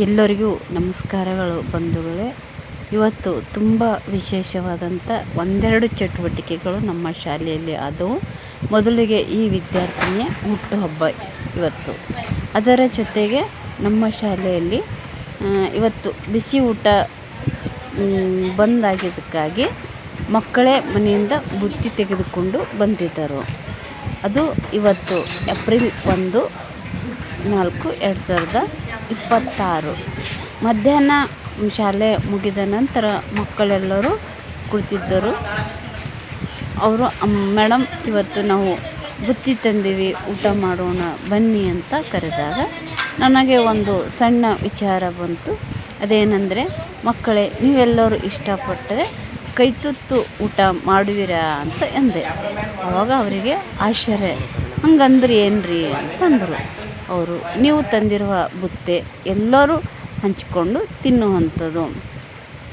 ಎಲ್ಲರಿಗೂ ನಮಸ್ಕಾರಗಳು ಬಂಧುಗಳೇ. ಇವತ್ತು ತುಂಬ ವಿಶೇಷವಾದಂಥ ಒಂದೆರಡು ಚಟುವಟಿಕೆಗಳು ನಮ್ಮ ಶಾಲೆಯಲ್ಲಿ ಆದವು. ಮೊದಲಿಗೆ ಈ ವಿದ್ಯಾರ್ಥಿನಿಯ ಹುಟ್ಟುಹಬ್ಬ ಇವತ್ತು. ಅದರ ಜೊತೆಗೆ ನಮ್ಮ ಶಾಲೆಯಲ್ಲಿ ಇವತ್ತು ಬಿಸಿ ಊಟ ಬಂದಾಗಿದ್ದಕ್ಕಾಗಿ ಮಕ್ಕಳೇ ಮನೆಯಿಂದ ಬುತ್ತಿ ತೆಗೆದುಕೊಂಡು ಬಂದಿದ್ದರು. ಅದು ಇವತ್ತು ಏಪ್ರಿಲ್ 1-4-2026 ಮಧ್ಯಾಹ್ನ ಶಾಲೆ ಮುಗಿದ ನಂತರ ಮಕ್ಕಳೆಲ್ಲರೂ ಕುಳಿತಿದ್ದರು. ಅವರು ಮೇಡಮ್ ಇವತ್ತು ನಾವು ಬುತ್ತಿ ತಂದೀವಿ, ಊಟ ಮಾಡೋಣ ಬನ್ನಿ ಅಂತ ಕರೆದಾಗ ನನಗೆ ಒಂದು ಸಣ್ಣ ವಿಚಾರ ಬಂತು. ಅದೇನೆಂದರೆ, ಮಕ್ಕಳೇ ನೀವೆಲ್ಲರೂ ಇಷ್ಟಪಟ್ಟರೆ ಕೈ ತುತ್ತು ಊಟ ಮಾಡುವಿರಾ ಅಂತ ಎಂದೆ. ಆವಾಗ ಅವರಿಗೆ ಆಶ್ಚರ್ಯ, ಹಂಗಂದ್ರೆ ಏನ್ರಿ ಅಂತಂದರು. ಅವರು, ನೀವು ತಂದಿರುವ ಬುತ್ತೆ ಎಲ್ಲರೂ ಹಂಚಿಕೊಂಡು ತಿನ್ನುವಂಥದ್ದು.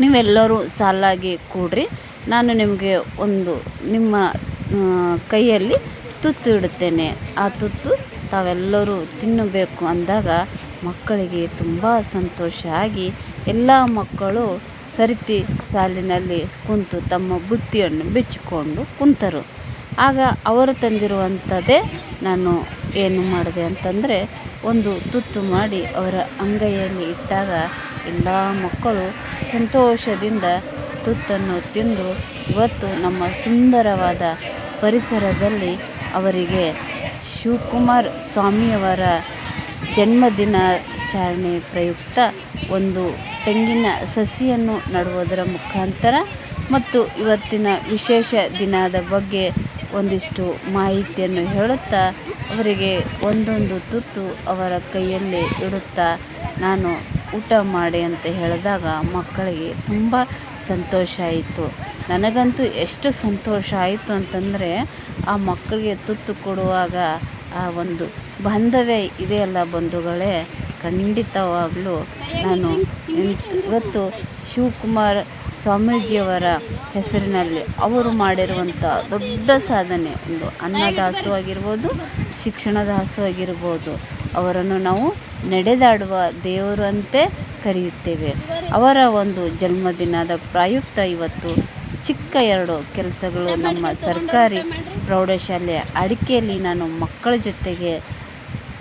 ನೀವೆಲ್ಲರೂ ಸಾಲಾಗಿ ಕೂಡ್ರಿ, ನಾನು ನಿಮಗೆ ನಿಮ್ಮ ಕೈಯಲ್ಲಿ ತುತ್ತು ಇಡುತ್ತೇನೆ, ಆ ತುತ್ತು ತಾವೆಲ್ಲರೂ ತಿನ್ನಬೇಕು ಅಂದಾಗ ಮಕ್ಕಳಿಗೆ ತುಂಬ ಸಂತೋಷ ಆಗಿ ಎಲ್ಲ ಮಕ್ಕಳು ಸರಿತಿ ಸಾಲಿನಲ್ಲಿ ಕುಂತು ತಮ್ಮ ಬುತ್ತಿಯನ್ನು ಬಿಚ್ಚಿಕೊಂಡು ಕುಂತರು. ಆಗ ಅವರು ತಂದಿರುವಂಥದ್ದೇ ನಾನು ಏನು ಮಾಡಿದೆ ಅಂತಂದರೆ, ಒಂದು ತುತ್ತು ಮಾಡಿ ಅವರ ಅಂಗೈಯಲ್ಲಿ ಇಟ್ಟಾಗ ಎಲ್ಲ ಮಕ್ಕಳು ಸಂತೋಷದಿಂದ ತುತ್ತನ್ನು ತಿಂದು ಇವತ್ತು ನಮ್ಮ ಸುಂದರವಾದ ಪರಿಸರದಲ್ಲಿ ಅವರಿಗೆ ಶಿವಕುಮಾರ್ ಸ್ವಾಮಿಯವರ ಜನ್ಮದಿನಾಚರಣೆ ಪ್ರಯುಕ್ತ ಒಂದು ತೆಂಗಿನ ಸಸಿಯನ್ನು ನೆಡುವುದರ ಮುಖಾಂತರ ಮತ್ತು ಇವತ್ತಿನ ವಿಶೇಷ ದಿನದ ಬಗ್ಗೆ ಒಂದಿಷ್ಟು ಮಾಹಿತಿಯನ್ನು ಹೇಳುತ್ತಾ ಅವರಿಗೆ ಒಂದೊಂದು ತುತ್ತು ಅವರ ಕೈಯಲ್ಲಿ ಇಡುತ್ತಾ ನಾನು ಊಟ ಮಾಡಿ ಅಂತ ಹೇಳಿದಾಗ ಮಕ್ಕಳಿಗೆ ತುಂಬ ಸಂತೋಷ ಆಯಿತು. ನನಗಂತೂ ಎಷ್ಟು ಸಂತೋಷ ಆಯಿತು ಅಂತಂದರೆ, ಆ ಮಕ್ಕಳಿಗೆ ತುತ್ತು ಕೊಡುವಾಗ ಆ ಒಂದು ಬಾಂಧವ್ಯ ಇದೆಯಲ್ಲ ಬಂಧುಗಳೇ, ಖಂಡಿತವಾಗಲೂ ನಾನು ಇವತ್ತು ಶಿವಕುಮಾರ್ ಸ್ವಾಮೀಜಿಯವರ ಹೆಸರಿನಲ್ಲಿ ಅವರು ಮಾಡಿರುವಂಥ ದೊಡ್ಡ ಸಾಧನೆ, ಒಂದು ಅನ್ನದಾಸೋಹವಾಗಿರ್ಬೋದು, ಶಿಕ್ಷಣದಾಸೋಹವಾಗಿರ್ಬೋದು, ಅವರನ್ನು ನಾವು ನಡೆದಾಡುವ ದೇವರು ಅಂತೆ ಕರೆಯುತ್ತೇವೆ. ಅವರ ಒಂದು ಜನ್ಮದಿನದ ಪ್ರಯುಕ್ತ ಇವತ್ತು ಚಿಕ್ಕ 2 ಕೆಲಸಗಳು ನಮ್ಮ ಸರ್ಕಾರಿ ಪ್ರೌಢಶಾಲೆಯ ಅಡಿಕೆಯಲ್ಲಿ ನಾನು ಮಕ್ಕಳ ಜೊತೆಗೆ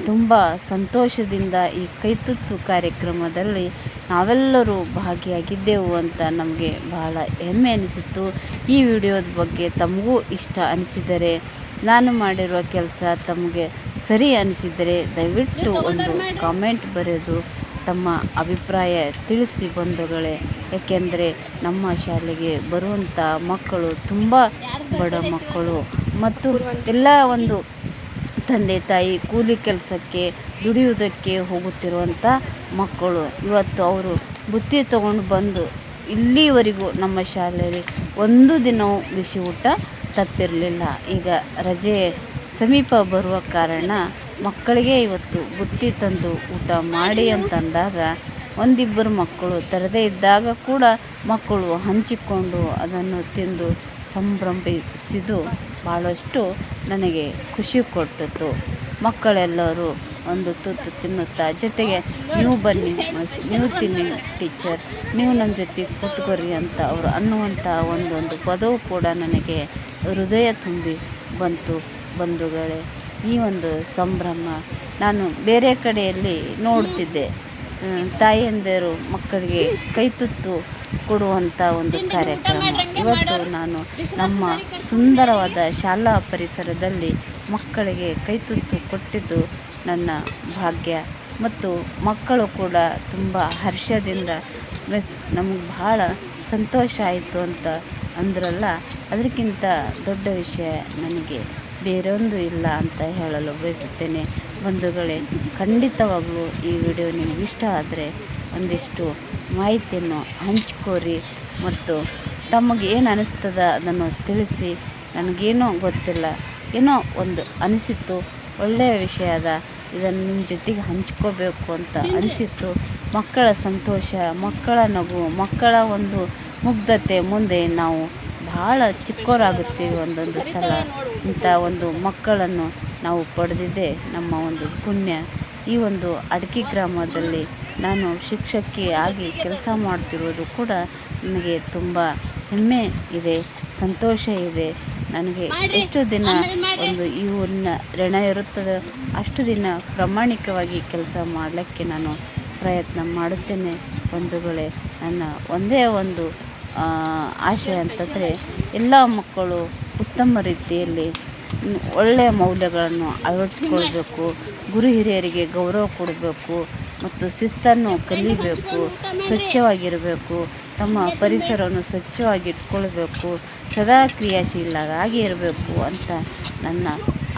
ತುಂಬ ಸಂತೋಷದಿಂದ ಈ ಕೈತುತ್ತು ಕಾರ್ಯಕ್ರಮದಲ್ಲಿ ನಾವೆಲ್ಲರೂ ಭಾಗಿಯಾಗಿದ್ದೆವು ಅಂತ ನಮಗೆ ಬಹಳ ಹೆಮ್ಮೆ ಅನಿಸಿತು. ಈ ವಿಡಿಯೋದ ಬಗ್ಗೆ ತಮಗೂ ಇಷ್ಟ ಅನಿಸಿದರೆ, ನಾನು ಮಾಡಿರುವ ಕೆಲಸ ತಮಗೆ ಸರಿ ಅನಿಸಿದರೆ ದಯವಿಟ್ಟು ಒಂದು ಕಾಮೆಂಟ್ ಬರೆದು ತಮ್ಮ ಅಭಿಪ್ರಾಯ ತಿಳಿಸಿ ಬಂಧುಗಳೇ. ಏಕೆಂದರೆ ನಮ್ಮ ಶಾಲೆಗೆ ಬರುವಂಥ ಮಕ್ಕಳು ತುಂಬ ಬಡ ಮಕ್ಕಳು ಮತ್ತು ಎಲ್ಲ ಒಂದು ತಂದೆ ತಾಯಿ ಕೂಲಿ ಕೆಲಸಕ್ಕೆ ದುಡಿಯುವುದಕ್ಕೆ ಹೋಗುತ್ತಿರುವಂಥ ಮಕ್ಕಳು. ಇವತ್ತು ಅವರು ಬುತ್ತಿ ತಗೊಂಡು ಬಂದು ಇಲ್ಲಿವರೆಗೂ ನಮ್ಮ ಶಾಲೆಯಲ್ಲಿ ಒಂದು ದಿನವೂ ಬಿಸಿ ಊಟ ತಪ್ಪಿರಲಿಲ್ಲ. ಈಗ ರಜೆ ಸಮೀಪ ಬರುವ ಕಾರಣ ಮಕ್ಕಳಿಗೆ ಇವತ್ತು ಬುತ್ತಿ ತಂದು ಊಟ ಮಾಡಿ ಅಂತಂದಾಗ ಒಂದಿಬ್ಬರು ಮಕ್ಕಳು ತರದೇ ಇದ್ದಾಗ ಕೂಡ ಮಕ್ಕಳು ಹಂಚಿಕೊಂಡು ಅದನ್ನು ತಿಂದು ಸಂಭ್ರಮಿಸಿದ್ದು ಭಾಳಷ್ಟು ನನಗೆ ಖುಷಿ ಕೊಟ್ಟಿತು. ಮಕ್ಕಳೆಲ್ಲರೂ ಒಂದು ತುತ್ತು ತಿನ್ನುತ್ತಾ ಜೊತೆಗೆ ನೀವು ಬನ್ನಿ ನೀವು ತಿನ್ನಿ ಟೀಚರ್, ನೀವು ನಮ್ಮ ಜೊತೆ ಕೂತ್ಕೊರಿ ಅಂತ ಅವರು ಅನ್ನುವಂಥ ಒಂದೊಂದು ಪದವು ಕೂಡ ನನಗೆ ಹೃದಯ ತುಂಬಿ ಬಂತು ಬಂಧುಗಳೇ. ಈ ಒಂದು ಸಂಭ್ರಮ ನಾನು ಬೇರೆ ಕಡೆಯಲ್ಲಿ ನೋಡ್ತಿದ್ದೆ, ತಾಯಂದಿರು ಮಕ್ಕಳಿಗೆ ಕೈತುತ್ತು ಕೊಡುವಂಥ ಒಂದು ಕಾರ್ಯಕ್ರಮ. ಇವತ್ತು ನಾನು ನಮ್ಮ ಸುಂದರವಾದ ಶಾಲಾ ಪರಿಸರದಲ್ಲಿ ಮಕ್ಕಳಿಗೆ ಕೈತುತ್ತು ಕೊಟ್ಟಿದ್ದು ನನ್ನ ಭಾಗ್ಯ ಮತ್ತು ಮಕ್ಕಳು ಕೂಡ ತುಂಬ ಹರ್ಷದಿಂದ ನಮಗೆ ಬಹಳ ಸಂತೋಷ ಆಯಿತು ಅಂತ ಅಂದ್ರಲ್ಲ, ಅದಕ್ಕಿಂತ ದೊಡ್ಡ ವಿಷಯ ನನಗೆ ಬೇರೊಂದು ಇಲ್ಲ ಅಂತ ಹೇಳಲು ಬಯಸುತ್ತೇನೆ ಬಂಧುಗಳೇ. ಖಂಡಿತವಾಗಲೂ ಈ ವಿಡಿಯೋ ನಿಮಗೆ ಇಷ್ಟ ಆದರೆ ಒಂದಿಷ್ಟು ಮಾಹಿತಿಯನ್ನು ಹಂಚ್ಕೋರಿ ಮತ್ತು ತಮಗೆ ಏನು ಅನಿಸ್ತದ ಅದನ್ನು ತಿಳಿಸಿ. ನನಗೇನೋ ಗೊತ್ತಿಲ್ಲ, ಏನೋ ಒಂದು ಅನಿಸಿತ್ತು, ಒಳ್ಳೆಯ ವಿಷಯ ಅದ, ಇದನ್ನು ನಿಮ್ಮ ಜೊತೆಗೆ ಹಂಚ್ಕೋಬೇಕು ಅಂತ ಅನಿಸಿತ್ತು. ಮಕ್ಕಳ ಸಂತೋಷ, ಮಕ್ಕಳ ನಗು, ಮಕ್ಕಳ ಒಂದು ಮುಗ್ಧತೆ ಮುಂದೆ ನಾವು ಭಾಳ ಚಿಕ್ಕವರಾಗುತ್ತೀವಿ. ಒಂದೊಂದು ಸಲ ಇಂಥ ಒಂದು ಮಕ್ಕಳನ್ನು ನಾವು ಪಡೆದಿದ್ದೇ ನಮ್ಮ ಒಂದು ಪುಣ್ಯ. ಈ ಒಂದು ಅಡಕೆ ಗ್ರಾಮದಲ್ಲಿ ನಾನು ಶಿಕ್ಷಕಿ ಆಗಿ ಕೆಲಸ ಮಾಡ್ತಿರೋದು ಕೂಡ ನನಗೆ ತುಂಬ ಹೆಮ್ಮೆ ಇದೆ, ಸಂತೋಷ ಇದೆ. ನನಗೆ ಎಷ್ಟು ದಿನ ಒಂದು ಇವನ್ನ ಋಣ ಇರುತ್ತದೆ ಅಷ್ಟು ದಿನ ಪ್ರಾಮಾಣಿಕವಾಗಿ ಕೆಲಸ ಮಾಡಲಿಕ್ಕೆ ನಾನು ಪ್ರಯತ್ನ ಮಾಡುತ್ತೇನೆ ಬಂಧುಗಳೇ. ನನ್ನ ಒಂದೇ ಒಂದು ಆಶೆ ಅಂತಂದರೆ ಎಲ್ಲ ಮಕ್ಕಳು ಉತ್ತಮ ರೀತಿಯಲ್ಲಿ ಒಳ್ಳೆಯ ಮೌಲ್ಯಗಳನ್ನು ಅಳವಡಿಸ್ಕೊಳ್ಬೇಕು, ಗುರು ಹಿರಿಯರಿಗೆ ಗೌರವ ಕೊಡಬೇಕು ಮತ್ತು ಶಿಸ್ತನ್ನು ಕಲಿಬೇಕು, ಸ್ವಚ್ಛವಾಗಿರಬೇಕು, ತಮ್ಮ ಪರಿಸರವನ್ನು ಸ್ವಚ್ಛವಾಗಿ ಇಟ್ಕೊಳ್ಬೇಕು, ಸದಾ ಕ್ರಿಯಾಶೀಲರಾಗಿ ಇರಬೇಕು ಅಂತ ನನ್ನ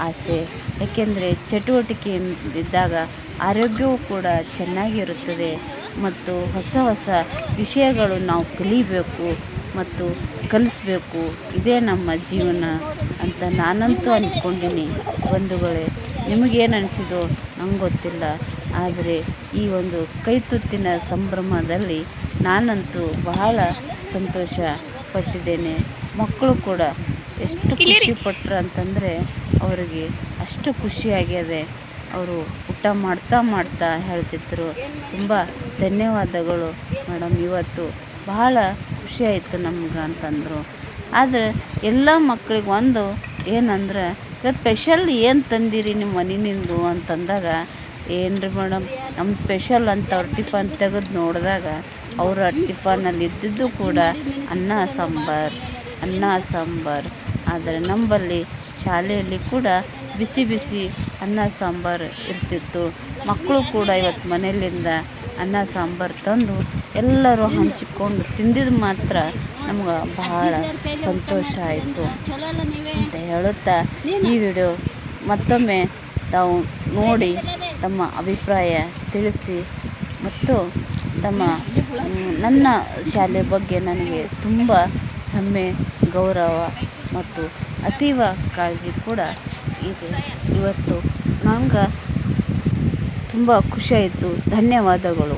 ಆಸೆ. ಏಕೆಂದರೆ ಚಟುವಟಿಕೆಯಿಂದಿದ್ದಾಗ ಆರೋಗ್ಯವೂ ಕೂಡ ಚೆನ್ನಾಗಿರುತ್ತದೆ ಮತ್ತು ಹೊಸ ಹೊಸ ವಿಷಯಗಳು ನಾವು ಕಲಿಬೇಕು ಮತ್ತು ಕಲಿಸ್ಬೇಕು. ಇದೇ ನಮ್ಮ ಜೀವನ ಅಂತ ನಾನಂತೂ ಅಂದ್ಕೊಂಡೀನಿ ಬಂಧುಗಳೇ. ನಿಮಗೇನು ಅನಿಸಿದೋ ನಂಗೆ ಗೊತ್ತಿಲ್ಲ, ಆದರೆ ಈ ಒಂದು ಕೈತುತ್ತಿನ ಸಂಭ್ರಮದಲ್ಲಿ ನಾನಂತೂ ಬಹಳ ಸಂತೋಷ ಪಟ್ಟಿದ್ದೇನೆ. ಮಕ್ಕಳು ಕೂಡ ಎಷ್ಟು ಖುಷಿ ಪಟ್ಟರು ಅಂತಂದರೆ ಅವರಿಗೆ ಅಷ್ಟು ಖುಷಿಯಾಗಿದೆ. ಅವರು ಊಟ ಮಾಡ್ತಾ ಹೇಳ್ತಿದ್ರು, ತುಂಬ ಧನ್ಯವಾದಗಳು ಮೇಡಮ್, ಇವತ್ತು ಬಹಳ ಖುಷಿಯಾಯಿತು ನಮ್ಗೆ ಅಂತಂದರು. ಆದರೆ ಎಲ್ಲ ಮಕ್ಳಿಗೆ ಒಂದು ಏನಂದ್ರೆ, ಇವತ್ತು ಸ್ಪೆಷಲ್ ಏನು ತಂದಿರಿ ನಿಮ್ಮ ಮನೆಯಿಂದು ಅಂತಂದಾಗ, ಏನು ರೀ ಮೇಡಮ್ ನಮ್ಮ ಸ್ಪೆಷಲ್ ಅಂತ ಅವ್ರ ಟಿಫನ್ ತೆಗೆದು ನೋಡಿದಾಗ ಅವರ ಟಿಫನಲ್ಲಿ ಇದ್ದಿದ್ದು ಕೂಡ ಅನ್ನ ಸಾಂಬಾರು. ಆದರೆ ನಮ್ಮಲ್ಲಿ ಶಾಲೆಯಲ್ಲಿ ಕೂಡ ಬಿಸಿ ಬಿಸಿ ಅನ್ನ ಸಾಂಬಾರು ಇರ್ತಿತ್ತು. ಮಕ್ಕಳು ಕೂಡ ಇವತ್ತು ಮನೆಯಲ್ಲಿಂದ ಅನ್ನ ಸಾಂಬಾರು ತಂದು ಎಲ್ಲರೂ ಹಂಚಿಕೊಂಡು ತಿಂದಿದ್ದು ಮಾತ್ರ ನಮ್ಗೆ ಬಹಳ ಸಂತೋಷ ಆಯಿತು ಅಂತ ಹೇಳುತ್ತಾ ಈ ವಿಡಿಯೋ ಮತ್ತೊಮ್ಮೆ ತಾವು ನೋಡಿ ತಮ್ಮ ಅಭಿಪ್ರಾಯ ತಿಳಿಸಿ ಮತ್ತು ನನ್ನ ಶಾಲೆ ಬಗ್ಗೆ ನನಗೆ ತುಂಬ ಹೆಮ್ಮೆ, ಗೌರವ ಮತ್ತು ಅತೀವ ಕಾಳಜಿ ಕೂಡ ಇದೆ. ಇವತ್ತು ನಂಗೆ ತುಂಬ ಖುಷಿಯಾಯಿತು. ಧನ್ಯವಾದಗಳು.